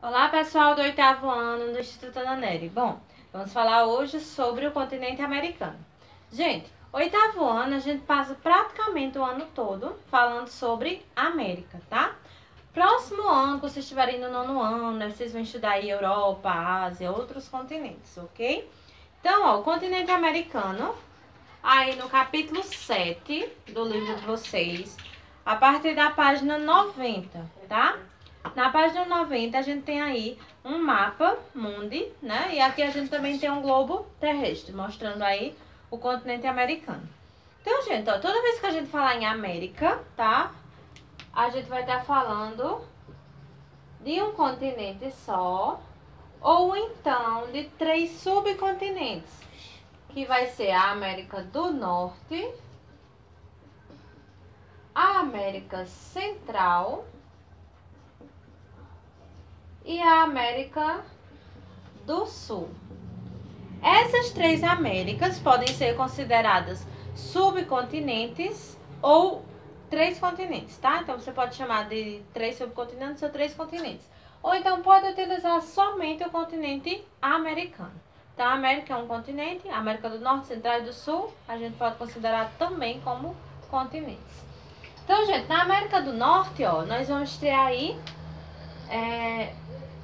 Olá, pessoal do oitavo ano do Instituto Ana Nery. Bom, vamos falar hoje sobre o continente americano. Gente, oitavo ano a gente passa praticamente o ano todo falando sobre América, tá? Próximo ano, quando vocês estiverem no nono ano, né, vocês vão estudar aí Europa, Ásia, outros continentes, ok? Então, ó, o continente americano, aí no capítulo 7 do livro de vocês, a partir da página 90, tá? Na página 90 a gente tem aí um mapa mundi, né? E aqui a gente também tem um globo terrestre, mostrando aí o continente americano. Então, gente, ó, toda vez que a gente falar em América, tá? A gente vai estar falando de um continente só, ou então de 3 subcontinentes, que vai ser a América do Norte, a América Central e a América do Sul. Essas 3 Américas podem ser consideradas subcontinentes ou 3 continentes, tá? Então você pode chamar de 3 subcontinentes ou 3 continentes. Ou então pode utilizar somente o continente americano. Então a América é um continente, a América do Norte, Central e do Sul a gente pode considerar também como continentes. Então, gente, na América do Norte, ó, nós vamos ter aí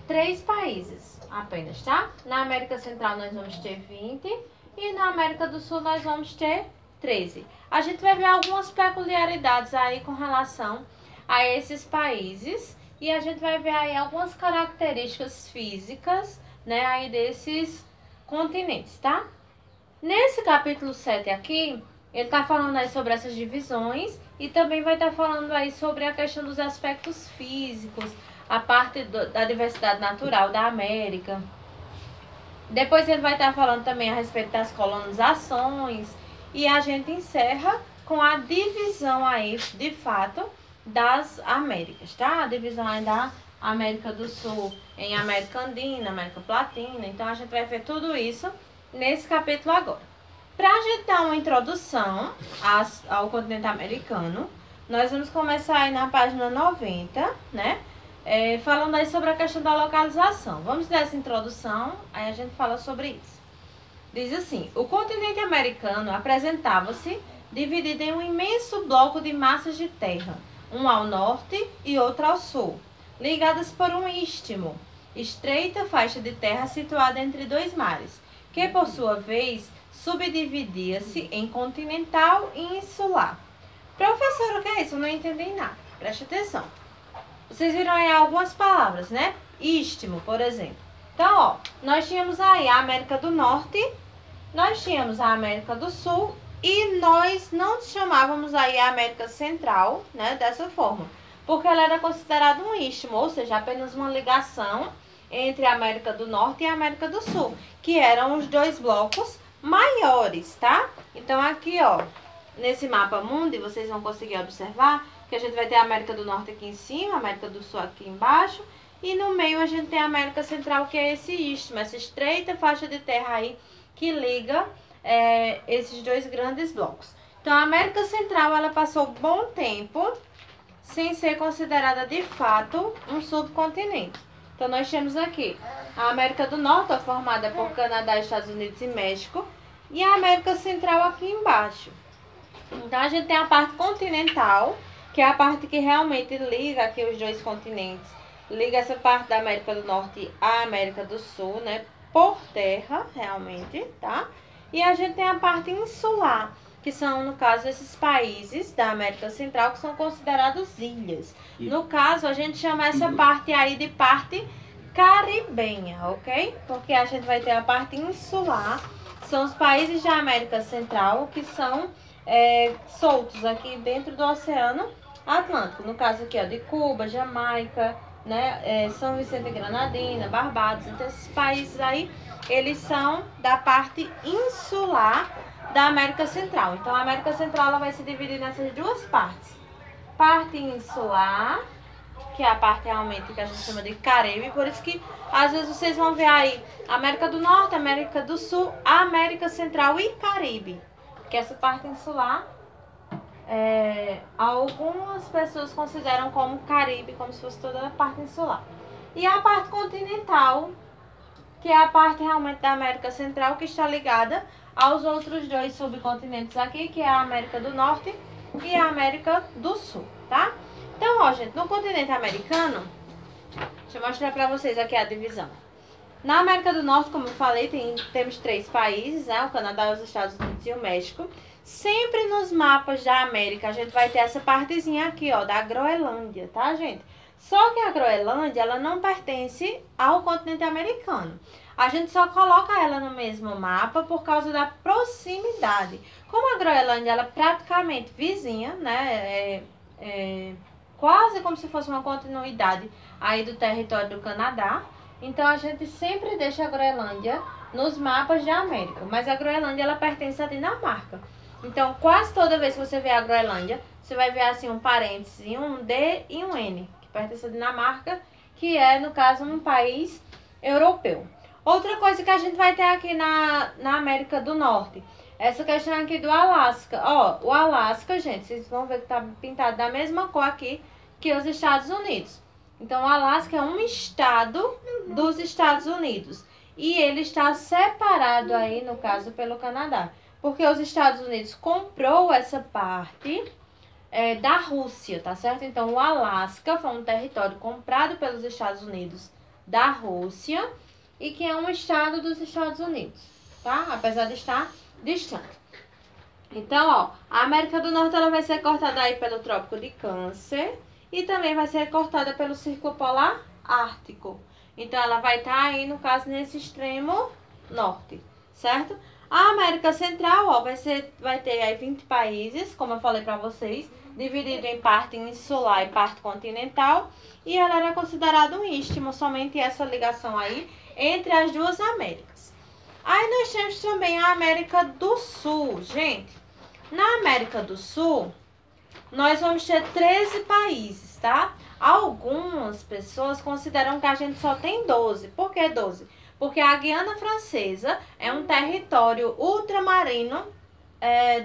3 países apenas, tá? Na América Central nós vamos ter 20 e na América do Sul nós vamos ter 13. A gente vai ver algumas peculiaridades aí com relação a esses países e a gente vai ver aí algumas características físicas, né, aí desses continentes, tá? Nesse capítulo 7 aqui, ele tá falando aí sobre essas divisões e também vai estar falando aí sobre a questão dos aspectos físicos, a parte da diversidade natural da América. Depois ele vai estar falando também a respeito das colonizações e a gente encerra com a divisão aí, de fato, das Américas, tá? A divisão aí da América do Sul em América Andina, América Platina. Então a gente vai ver tudo isso nesse capítulo agora. Para a gente dar uma introdução ao continente americano, nós vamos começar aí na página 90, né? Falando aí sobre a questão da localização. Vamos dar essa introdução, aí a gente fala sobre isso. Diz assim: o continente americano apresentava-se dividido em um imenso bloco de massas de terra, um ao norte e outro ao sul, ligadas por um istmo, estreita faixa de terra situada entre 2 mares, que por sua vez subdividia-se em continental e insular. Professor, o que é isso? Eu não entendi nada. Preste atenção. Vocês viram aí algumas palavras, né? Istmo, por exemplo. Então, ó, nós tínhamos aí a América do Norte, nós tínhamos a América do Sul e nós não chamávamos aí a América Central, né, dessa forma, porque ela era considerada um istmo, ou seja, apenas uma ligação entre a América do Norte e a América do Sul, que eram os 2 blocos maiores, tá? Então aqui, ó, nesse mapa mundi, vocês vão conseguir observar que a gente vai ter a América do Norte aqui em cima, a América do Sul aqui embaixo, e no meio a gente tem a América Central, que é esse istmo, essa estreita faixa de terra aí que liga esses 2 grandes blocos. Então a América Central, ela passou bom tempo sem ser considerada de fato um subcontinente. Então nós temos aqui a América do Norte, formada por Canadá, Estados Unidos e México, e a América Central aqui embaixo. Então a gente tem a parte continental, que é a parte que realmente liga aqui os 2 continentes, liga essa parte da América do Norte à América do Sul, né, por terra, realmente, tá? E a gente tem a parte insular, que são, no caso, esses países da América Central que são considerados ilhas. No caso, a gente chama essa parte aí de parte caribenha, ok? Porque a gente vai ter a parte insular, são os países da América Central que são soltos aqui dentro do Oceano Atlântico. No caso aqui, ó, de Cuba, Jamaica, né, São Vicente e Granadina, Barbados. Então esses países aí, eles são da parte insular da América Central. Então a América Central, ela vai se dividir nessas 2 partes. Parte insular, que é a parte realmente que a gente chama de Caribe, por isso que às vezes vocês vão ver aí América do Norte, América do Sul, América Central e Caribe, que essa parte insular algumas pessoas consideram como Caribe, como se fosse toda a parte insular. E a parte continental, que é a parte realmente da América Central, que está ligada aos outros dois subcontinentes aqui, que é a América do Norte e a América do Sul, tá? Então, ó, gente, no continente americano, deixa eu mostrar pra vocês aqui a divisão. Na América do Norte, como eu falei, temos 3 países, né? O Canadá, os Estados Unidos e o México. Sempre nos mapas da América, a gente vai ter essa partezinha aqui, ó, da Groenlândia, tá, gente? Só que a Groenlândia, ela não pertence ao continente americano. A gente só coloca ela no mesmo mapa por causa da proximidade. Como a Groenlândia, ela é praticamente vizinha, né? Quase como se fosse uma continuidade aí do território do Canadá. Então, a gente sempre deixa a Groenlândia nos mapas da América. Mas a Groenlândia, ela pertence à Dinamarca. Então, quase toda vez que você vê a Groenlândia, você vai ver assim um parênteses, um D e um N, que pertence à Dinamarca, que é, no caso, um país europeu. Outra coisa que a gente vai ter aqui na América do Norte, essa questão aqui do Alasca. Ó, o Alasca, gente, vocês vão ver que tá pintado da mesma cor aqui que os Estados Unidos. Então, o Alasca é um estado dos Estados Unidos. E ele está separado aí, no caso, pelo Canadá. Porque os Estados Unidos comprou essa parte da Rússia, tá certo? Então, o Alasca foi um território comprado pelos Estados Unidos da Rússia e que é um estado dos Estados Unidos, tá? Apesar de estar distante. Então, ó, a América do Norte ela vai ser cortada aí pelo Trópico de Câncer e também vai ser cortada pelo Círculo Polar Ártico. Então, ela vai estar aí, no caso, nesse extremo norte, certo? A América Central, ó, vai ter aí 20 países, como eu falei pra vocês, dividido em parte insular e parte continental. E ela era considerada um istmo, somente essa ligação aí entre as duas Américas. Aí nós temos também a América do Sul, gente. Na América do Sul, nós vamos ter 13 países, tá? Algumas pessoas consideram que a gente só tem 12. Por que 12? Porque a Guiana Francesa é um território ultramarino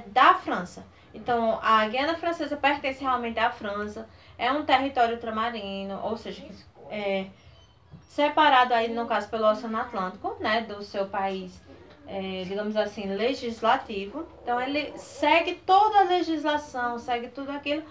da França. Então, a Guiana Francesa pertence realmente à França. É um território ultramarino, ou seja, separado aí, no caso, pelo Oceano Atlântico, né? Do seu país, digamos assim, legislativo. Então, ele segue toda a legislação, segue tudo aquilo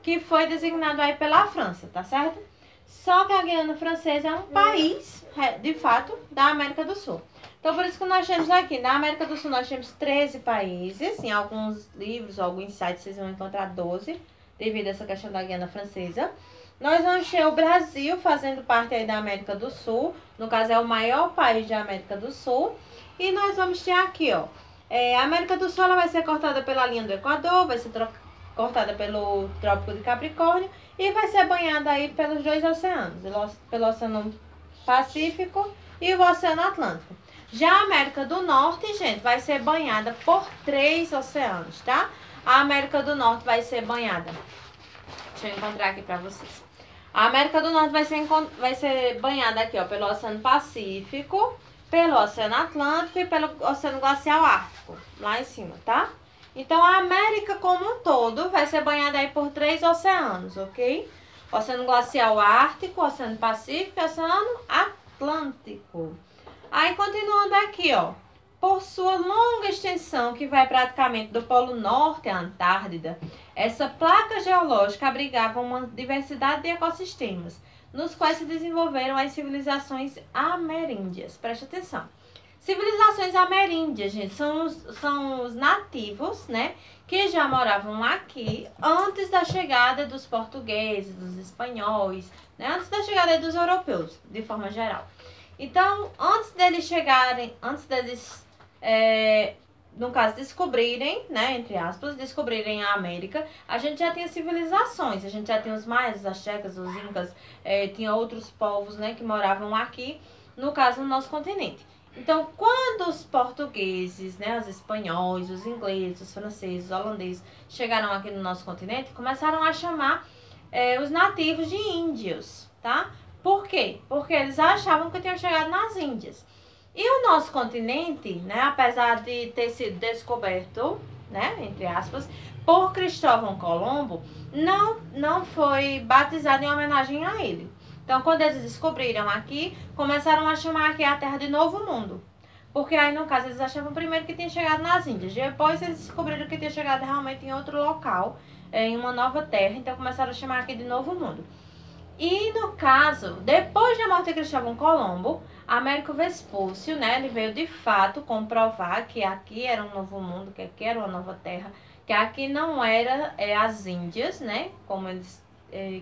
que foi designado aí pela França, tá certo? Só que a Guiana Francesa é um país, de fato, da América do Sul. Então, por isso que nós temos aqui, na América do Sul, nós temos 13 países. Em alguns livros, alguns sites, vocês vão encontrar 12, devido a essa questão da Guiana Francesa. Nós vamos ter o Brasil fazendo parte aí da América do Sul. No caso, é o maior país da América do Sul. E nós vamos ter aqui, ó, a América do Sul ela vai ser cortada pela linha do Equador, vai ser cortada pelo Trópico de Capricórnio e vai ser banhada aí pelos dois oceanos, pelo Oceano Pacífico e o Oceano Atlântico. Já a América do Norte, gente, vai ser banhada por 3 oceanos, tá? A América do Norte vai ser banhada. Deixa eu encontrar aqui pra vocês. A América do Norte vai ser banhada aqui, ó, pelo Oceano Pacífico, pelo Oceano Atlântico e pelo Oceano Glacial Ártico, lá em cima, tá? Então, a América como um todo vai ser banhada aí por 3 oceanos, ok? Oceano Glacial Ártico, Oceano Pacífico e Oceano Atlântico. Aí, continuando aqui, ó. Por sua longa extensão, que vai praticamente do Polo Norte à Antártida, essa placa geológica abrigava uma diversidade de ecossistemas, nos quais se desenvolveram as civilizações ameríndias. Preste atenção. Civilizações ameríndias, gente, são os nativos, né, que já moravam aqui antes da chegada dos portugueses, dos espanhóis, né, antes da chegada dos europeus, de forma geral. Então, antes deles, no caso, descobrirem, né, entre aspas, descobrirem a América, a gente já tinha civilizações, a gente já tinha os maias, os astecas, os incas, tinha outros povos, né, que moravam aqui, no caso, no nosso continente. Então, quando os portugueses, né, os espanhóis, os ingleses, os franceses, os holandeses chegaram aqui no nosso continente, começaram a chamar os nativos de índios, tá? Por quê? Porque eles achavam que tinham chegado nas Índias. E o nosso continente, né, apesar de ter sido descoberto, né, entre aspas, por Cristóvão Colombo, não foi batizado em homenagem a ele. Então, quando eles descobriram aqui, começaram a chamar aqui a Terra de Novo Mundo. Porque aí, no caso, eles achavam primeiro que tinha chegado nas Índias. Depois, eles descobriram que tinha chegado realmente em outro local, em uma nova terra. Então, começaram a chamar aqui de Novo Mundo. E, no caso, depois da morte de Cristóvão Colombo, Américo Vespúcio, né, ele veio de fato comprovar que aqui era um novo mundo, que aqui era uma nova terra, que aqui não era as Índias, né, como eles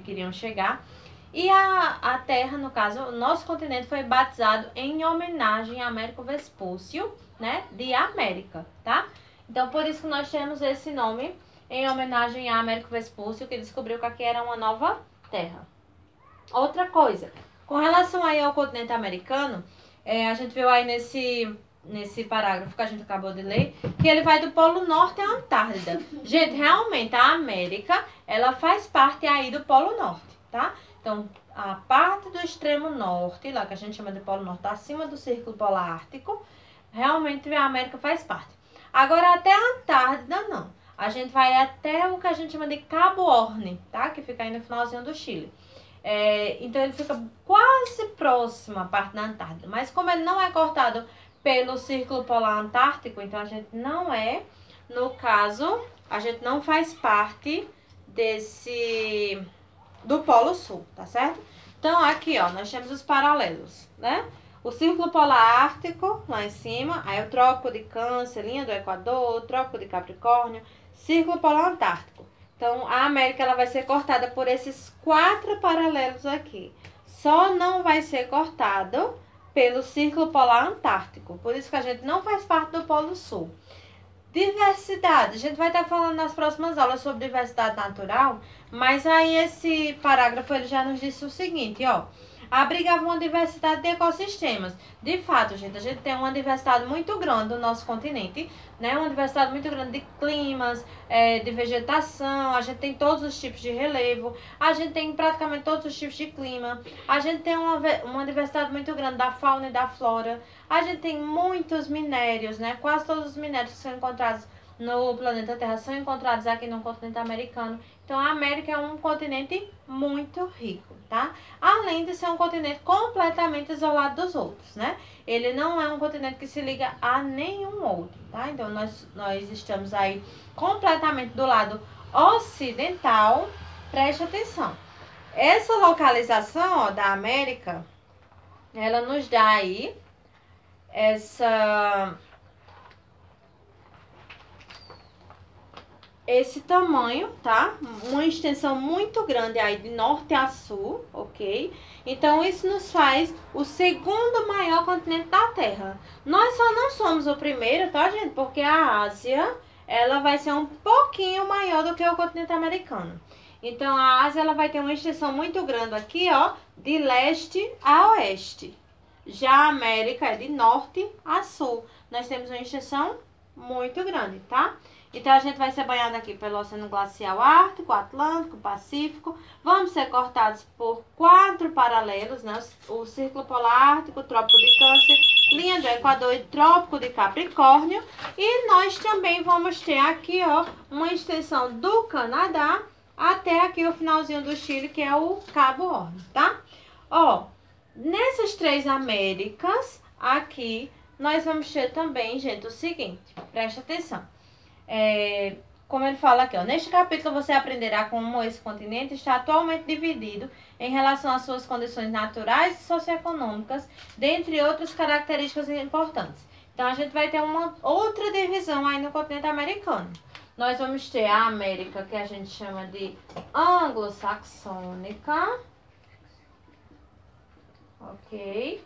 queriam chegar. E a terra, no caso, o nosso continente foi batizado em homenagem a Américo Vespúcio, né, de América, tá? Então, por isso que nós temos esse nome, em homenagem a Américo Vespúcio, que descobriu que aqui era uma nova terra. Outra coisa, com relação aí ao continente americano, a gente viu aí nesse parágrafo que a gente acabou de ler, que ele vai do Polo Norte à Antártida. Gente, realmente a América, ela faz parte aí do Polo Norte, tá? Então, a parte do extremo norte, lá que a gente chama de Polo Norte, acima do Círculo Polar Ártico, realmente a América faz parte. Agora, até a Antártida, não. A gente vai até o que a gente chama de Cabo Horn, tá? Que fica aí no finalzinho do Chile. Então, ele fica quase próximo à parte da Antártida. Mas como ele não é cortado pelo Círculo Polar Antártico, então a gente não no caso, a gente não faz parte do Polo Sul, tá certo? Então, aqui, ó, nós temos os paralelos, né? O Círculo Polar Ártico, lá em cima, aí o Trópico de Câncer, linha do Equador, o Trópico de Capricórnio, Círculo Polar Antártico. Então, a América ela vai ser cortada por esses 4 paralelos aqui. Só não vai ser cortado pelo Círculo Polar Antártico. Por isso que a gente não faz parte do Polo Sul. Diversidade. A gente vai estar falando nas próximas aulas sobre diversidade natural, mas aí esse parágrafo ele já nos disse o seguinte, ó. Abrigava uma diversidade de ecossistemas. De fato, gente, a gente tem uma diversidade muito grande no nosso continente, né? Uma diversidade muito grande de climas, de vegetação, a gente tem todos os tipos de relevo, a gente tem praticamente todos os tipos de clima, a gente tem uma diversidade muito grande da fauna e da flora, a gente tem muitos minérios, né? Quase todos os minérios que são encontrados no planeta Terra são encontrados aqui no continente americano. Então, a América é um continente muito rico, tá? Além de ser um continente completamente isolado dos outros, né? Ele não é um continente que se liga a nenhum outro, tá? Então, nós estamos aí completamente do lado ocidental. Preste atenção. Essa localização, ó, da América, ela nos dá aí esse tamanho, tá? Uma extensão muito grande aí de norte a sul, ok? Então, isso nos faz o segundo maior continente da Terra. Nós só não somos o primeiro, tá, gente? Porque a Ásia, ela vai ser um pouquinho maior do que o continente americano. Então, a Ásia, ela vai ter uma extensão muito grande aqui, ó, de leste a oeste. Já a América é de norte a sul. Nós temos uma extensão muito grande, tá? Então, a gente vai ser banhado aqui pelo Oceano Glacial Ártico, Atlântico, Pacífico. Vamos ser cortados por 4 paralelos, né? O Círculo Polar Ártico, o Trópico de Câncer, linha do Equador e Trópico de Capricórnio. E nós também vamos ter aqui, ó, uma extensão do Canadá até aqui o finalzinho do Chile, que é o Cabo Horn, tá? Ó, nessas 3 Américas, aqui, nós vamos ter também, gente, o seguinte, presta atenção. Como ele fala aqui, ó, neste capítulo você aprenderá como esse continente está atualmente dividido em relação às suas condições naturais e socioeconômicas, dentre outras características importantes. Então, a gente vai ter uma outra divisão aí no continente americano. Nós vamos ter a América, que a gente chama de anglo-saxônica, ok?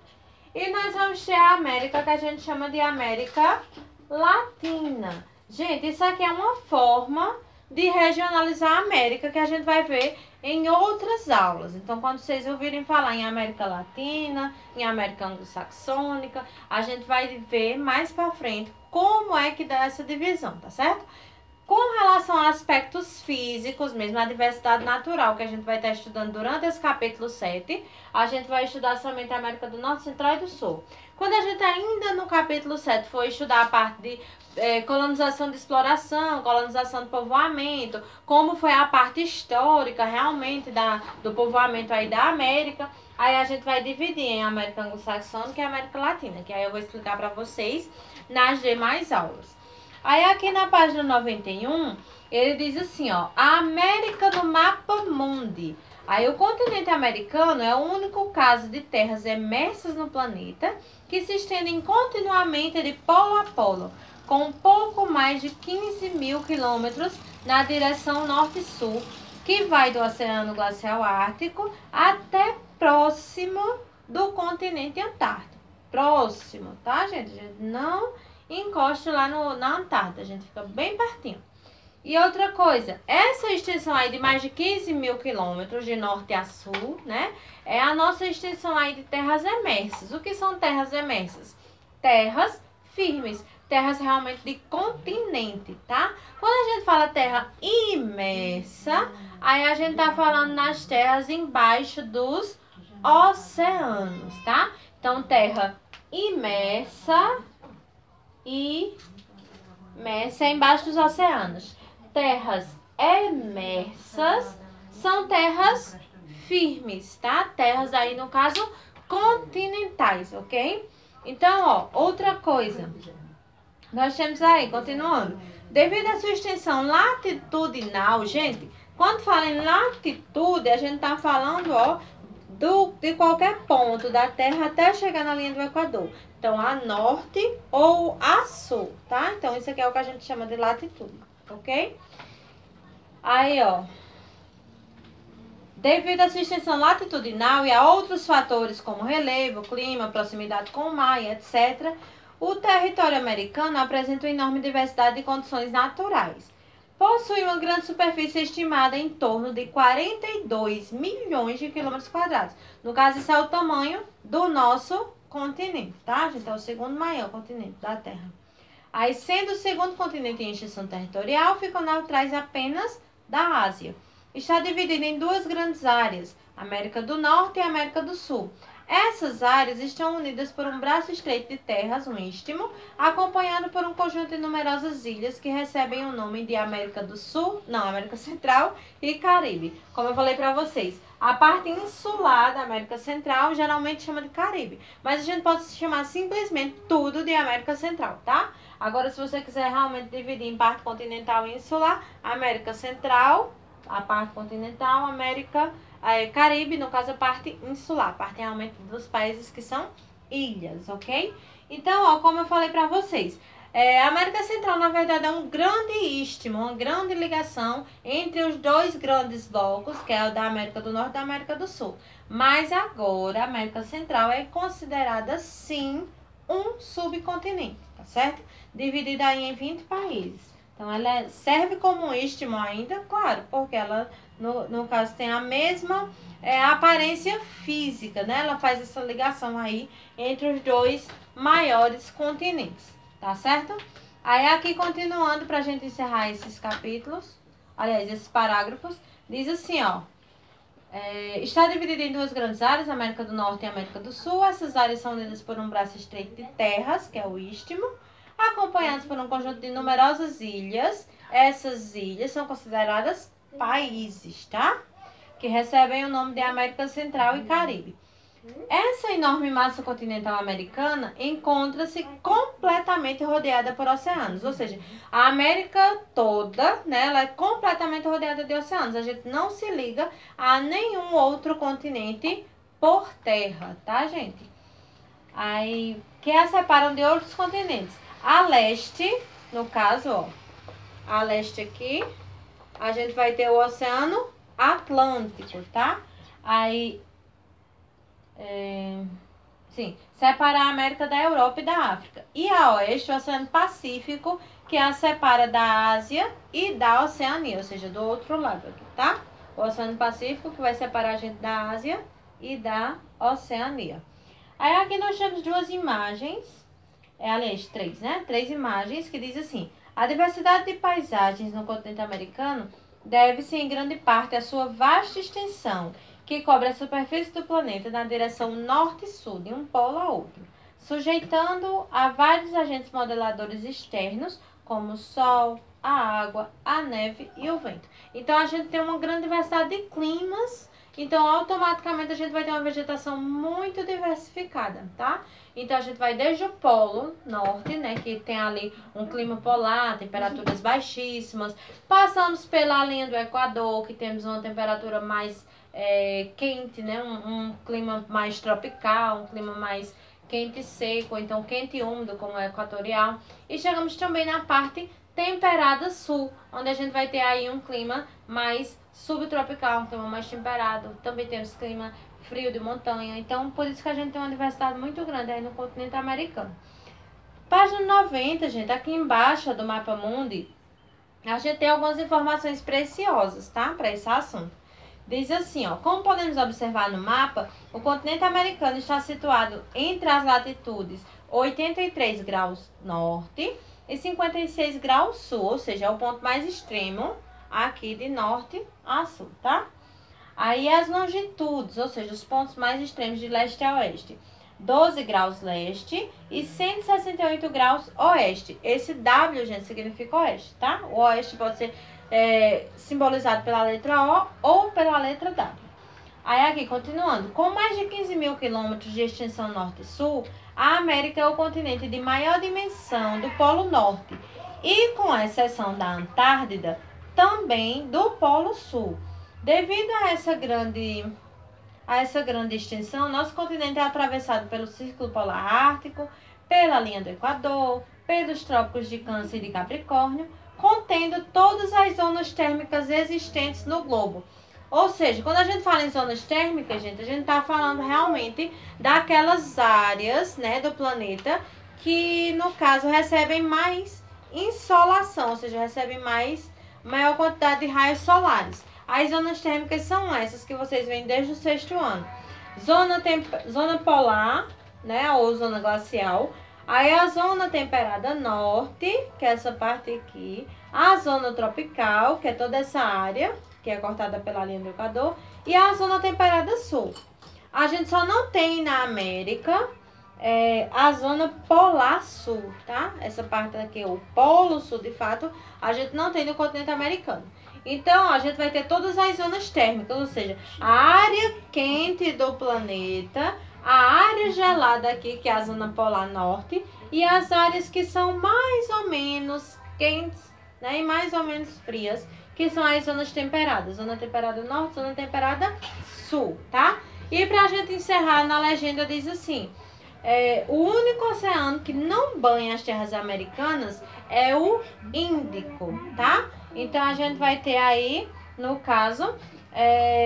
E nós vamos ter a América, que a gente chama de América Latina. Gente, isso aqui é uma forma de regionalizar a América que a gente vai ver em outras aulas. Então, quando vocês ouvirem falar em América Latina, em América Anglo-Saxônica, a gente vai ver mais pra frente como é que dá essa divisão, tá certo? Com relação a aspectos físicos mesmo, a diversidade natural que a gente vai estar estudando durante esse capítulo 7, a gente vai estudar somente a América do Norte, Central e do Sul. Quando a gente ainda no capítulo 7 for estudar a parte de colonização de exploração, colonização de povoamento, como foi a parte histórica realmente do povoamento aí da América, Aí a gente vai dividir em América Anglo-Saxônica e América Latina, que aí eu vou explicar para vocês nas demais aulas. Aí aqui na página 91, ele diz assim, ó, a América no mapa mundi. Aí o continente americano é o único caso de terras emersas no planeta que se estendem continuamente de polo a polo, com um pouco mais de 15 mil quilômetros na direção norte-sul, que vai do Oceano Glacial Ártico até próximo do continente Antártico. Próximo, tá, gente? A gente não encosta lá na Antártida, a gente fica bem pertinho. E outra coisa, essa extensão aí de mais de 15 mil quilômetros de norte a sul, né? É a nossa extensão aí de terras emersas. O que são terras emersas? Terras firmes, terras realmente de continente, tá? Quando a gente fala terra imersa, aí a gente tá falando nas terras embaixo dos oceanos, tá? Então, terra imersa e imersa é embaixo dos oceanos. Terras emersas são terras firmes, tá? Terras aí, no caso, continentais, ok? Então, ó, outra coisa. Nós temos aí, continuando. Devido à sua extensão latitudinal, gente, quando fala em latitude, a gente tá falando, ó, de qualquer ponto da Terra até chegar na linha do Equador. Então, a norte ou a sul, tá? Então, isso aqui é o que a gente chama de latitude, ok? Aí, ó. Devido à sua extensão latitudinal e a outros fatores como relevo, clima, proximidade com o mar, etc., o território americano apresenta uma enorme diversidade de condições naturais. Possui uma grande superfície estimada em torno de 42 milhões de quilômetros quadrados. No caso, isso é o tamanho do nosso continente, tá, gente? É o segundo maior continente da Terra. Aí, sendo o segundo continente em extensão territorial, ficam atrás apenas da Ásia. Está dividido em duas grandes áreas, América do Norte e América do Sul. Essas áreas estão unidas por um braço estreito de terras, um istmo, acompanhado por um conjunto de numerosas ilhas que recebem o nome de América do Sul, não, América Central e Caribe. Como eu falei para vocês, a parte insular da América Central geralmente chama de Caribe, mas a gente pode chamar simplesmente tudo de América Central, tá? Agora, se você quiser realmente dividir em parte continental e insular, América Central, a parte continental, América Caribe, no caso a parte insular, a parte realmente dos países que são ilhas, ok? Então, ó, como eu falei para vocês, a América Central, na verdade, é um grande istmo, uma grande ligação entre os dois grandes blocos, que é o da América do Norte e da América do Sul. Mas agora, a América Central é considerada, sim, um subcontinente, tá certo? Dividida aí em 20 países. Então, ela serve como um istmo ainda, claro, porque ela, no caso, tem a mesma aparência física, né? Ela faz essa ligação aí entre os dois maiores continentes, tá certo? Aí, aqui, continuando, pra gente encerrar esses capítulos, aliás, esses parágrafos, diz assim, ó. Está dividida em duas grandes áreas, América do Norte e América do Sul. Essas áreas são unidas por um braço estreito de terras, que é o istmo, acompanhados por um conjunto de numerosas ilhas. Essas ilhas são consideradas países, tá? Que recebem o nome de América Central e Caribe. Essa enorme massa continental americana encontra-se completamente rodeada por oceanos, ou seja, a América toda, né, ela é completamente rodeada de oceanos. A gente não se liga a nenhum outro continente por terra, tá, gente? Aí, que a separam de outros continentes. A leste, no caso, ó, a leste aqui, a gente vai ter o Oceano Atlântico, tá? Aí, sim, separar a América da Europa e da África. E a oeste, o Oceano Pacífico, que a separa da Ásia e da Oceania, ou seja, do outro lado aqui, tá? O Oceano Pacífico, que vai separar a gente da Ásia e da Oceania. Aí aqui nós temos duas imagens, aliás, três, né? Três imagens que diz assim: a diversidade de paisagens no continente americano deve-se em grande parte à sua vasta extensão, que cobre a superfície do planeta na direção norte e sul, de um polo a outro, sujeitando a vários agentes modeladores externos, como o Sol, a água, a neve e o vento. Então, a gente tem uma grande diversidade de climas. Então, automaticamente, a gente vai ter uma vegetação muito diversificada, tá? Então, a gente vai desde o Polo Norte, né? Que tem ali um clima polar, temperaturas baixíssimas. Passamos pela linha do Equador, que temos uma temperatura mais quente, né? Um clima mais tropical, um clima mais quente e seco, então quente e úmido, como é equatorial. E chegamos também na parte temperada sul, onde a gente vai ter aí um clima mais subtropical, um clima mais temperado. Também temos clima frio de montanha, então por isso que a gente tem uma diversidade muito grande aí no continente americano. Página 90, gente, aqui embaixo do Mapa Mundi, a gente tem algumas informações preciosas, tá? Para esse assunto. Diz assim, ó, como podemos observar no mapa, o continente americano está situado entre as latitudes 83 graus norte e 56 graus sul, ou seja, é o ponto mais extremo aqui de norte a sul, tá? Aí as longitudes, ou seja, os pontos mais extremos de leste a oeste, 12 graus leste e 168 graus oeste. Esse W, gente, significa oeste, tá? O oeste pode ser simbolizado pela letra O ou pela letra W. Aí aqui, continuando, com mais de 15 mil quilômetros de extensão norte e sul, a América é o continente de maior dimensão do Polo Norte e, com exceção da Antártida, também do Polo Sul. Devido a essa grande extensão, nosso continente é atravessado pelo Círculo Polar Ártico, pela linha do Equador, pelos trópicos de Câncer e de Capricórnio, contendo todas as zonas térmicas existentes no globo. Ou seja, quando a gente fala em zonas térmicas, gente, a gente está falando realmente daquelas áreas, né, do planeta que, no caso, recebem mais insolação, ou seja, recebem maior quantidade de raios solares. As zonas térmicas são essas que vocês veem desde o 6º ano. Zona polar, né, ou zona glacial. Aí a zona temperada norte, que é essa parte aqui. A zona tropical, que é toda essa área, que é cortada pela linha do Equador. E a zona temperada sul. A gente só não tem na América a zona polar sul, tá? Essa parte aqui, o polo sul, de fato, a gente não tem no continente americano. Então, a gente vai ter todas as zonas térmicas, ou seja, a área quente do planeta, a área gelada aqui, que é a zona polar norte, e as áreas que são mais ou menos quentes, né, e mais ou menos frias, que são as zonas temperadas. Zona temperada norte, zona temperada sul, tá? E pra gente encerrar, na legenda diz assim, o único oceano que não banha as terras americanas é o Índico, tá? Então, a gente vai ter aí, no caso,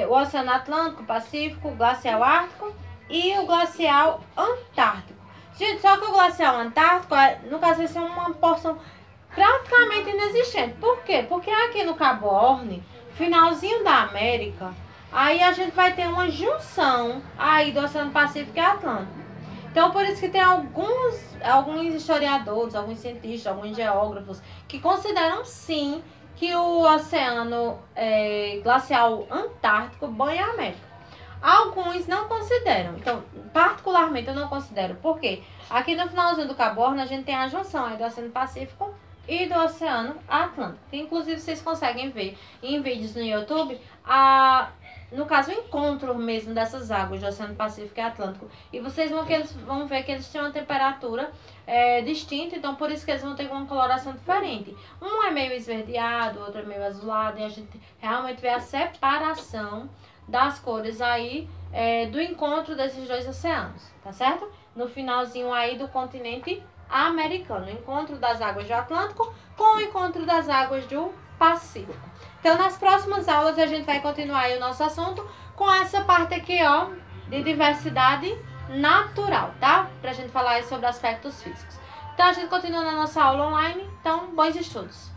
o Oceano Atlântico, Pacífico, o Glacial Ártico e o Glacial Antártico. Gente, só que o Glacial Antártico, no caso, vai ser uma porção praticamente inexistente. Por quê? Porque aqui no Cabo Horn, finalzinho da América, aí a gente vai ter uma junção aí do Oceano Pacífico e Atlântico. Então, por isso que tem alguns historiadores, alguns cientistas, alguns geógrafos que consideram, sim, que o Oceano Glacial Antártico banha a América. Alguns não consideram. Então, particularmente, eu não considero. Por quê? Aqui no finalzinho do Cabo Horn, a gente tem a junção aí do Oceano Pacífico e do Oceano Atlântico. Inclusive, vocês conseguem ver em vídeos no YouTube no caso, o encontro mesmo dessas águas do Oceano Pacífico e Atlântico. E vocês vão ver que eles têm uma temperatura distinta, então por isso que eles vão ter uma coloração diferente. Um é meio esverdeado, o outro é meio azulado, e a gente realmente vê a separação das cores aí do encontro desses dois oceanos, tá certo? No finalzinho aí do continente americano, o encontro das águas do Atlântico com o encontro das águas do Pacífico. Então, nas próximas aulas, a gente vai continuar aí o nosso assunto com essa parte aqui, ó, de diversidade natural, tá? Pra gente falar aí sobre aspectos físicos. Então, a gente continua na nossa aula online. Então, bons estudos!